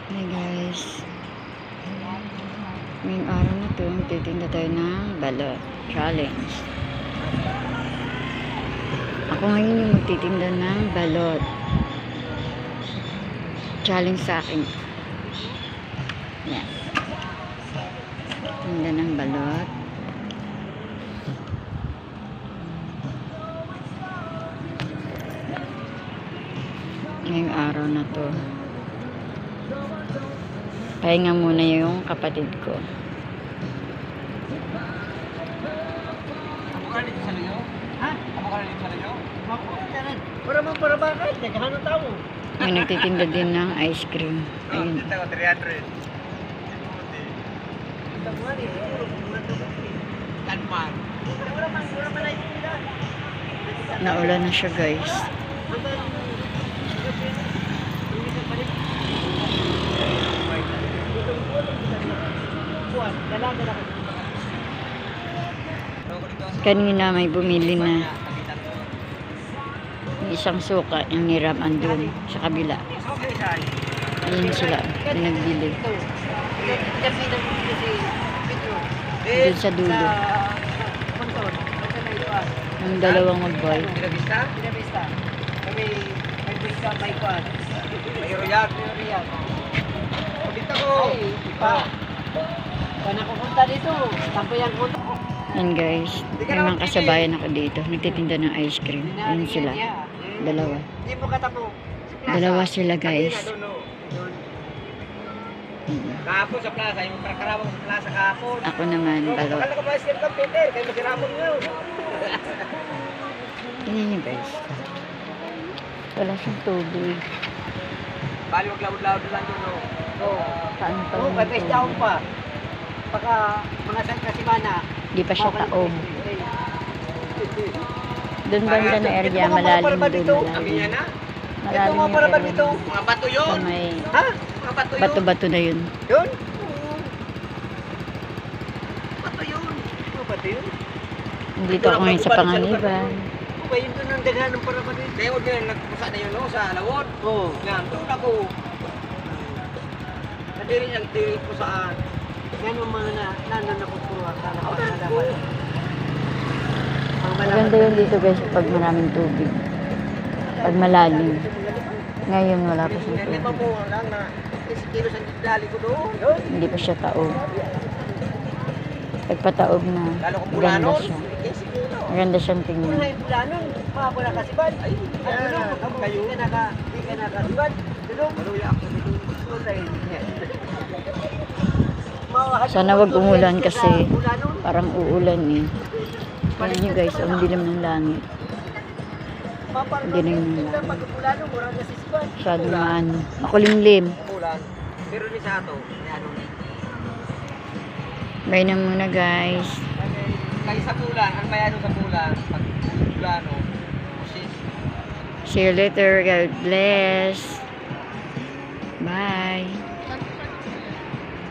Hi guys, ngayong araw na to magtitinda tayo ng balot challenge. Ako ngayon yung magtitinda ng balot challenge sa akin. Yan, tinda ng balot. Ngayong araw na to pahinga muna yung kapatid ko. Ako ka rin sa layo? Ha? Ako ka rin sa layo? Ako ka rin. Para bakit? Nagkano tao? Yung nagtitinda din ng ice cream. Ayun. Dito ko 300. Tanman. Naulan na siya guys. Kanina may bumili na isang suka yung niram andun sa kabila. Ayun sila yung nagbili dun sa dulo. Yung dalawang mag-buy. Pinabista? May bisa, may kwan. May royal. Dito ko. Pa. Kung nakupunta dito, tampo yan punta. Yan guys, may mga kasabayan ako dito. Nagtitinda ng ice cream. Ayun sila. Dalawa. Hindi mo katamo. Dalawa sila guys. Kahapon sa plaza, yung karawang sa plaza kahapon. Ako naman, balot. Akala ko ba siya ka Peter, kaya masirapon nyo. Tingnan nyo guys. Wala siyang tubig. Bali, wag lawad-lawad lang yun, no? Saan pa Oo, yung may best down tubig? pa. Pagka mga san kasimana. Di pa siya taob. Doon banda na area, malalim doon. Aminya na? Malalim Ito mga yung para ba area. dito? Mga bato yun. Sa may Ha? Mga bato yun. bato-bato na yun. Yun? Bato yun. Mga bato yun. Nandito ako ngayon sa Panganiban. Ba yun doon ang daghan ng para ba dito? Kaya huwag nyo nagpusa na yun, no? Sa lawot. Oo. Yan, doon ako. Nadiri niyang tiri ko saan. Yan yung mga nananapupuruha sa dapat. Maganda yun dito guys pag maraming tubig. Pag malalim. Ngayon wala pa siyang Lima tubig. mo lang na 10 kilos ang dali ko doon. Hindi pa siya taob. Pag pataob na, Lalo kung maganda pulanon. siya. 15 kilo. Maganda siyang Kung tingnan. na yung pulanon, makakuha ka si Bad. Ay, kayo. Hindi ka nakasibad. Dulong. Maluya ako dito. Sana wag umulan kasi parang uulan eh. Tingnan nyo guys, ang dilim ng langit. Hindi na yung langit. Masyado na ano, makulimlim. Ulan. Pero ni sa ato, ano ni. Bye na muna guys. Kaya sa bulan, ang bayano sa bulan, pag bulano, See you later. God bless. Bye.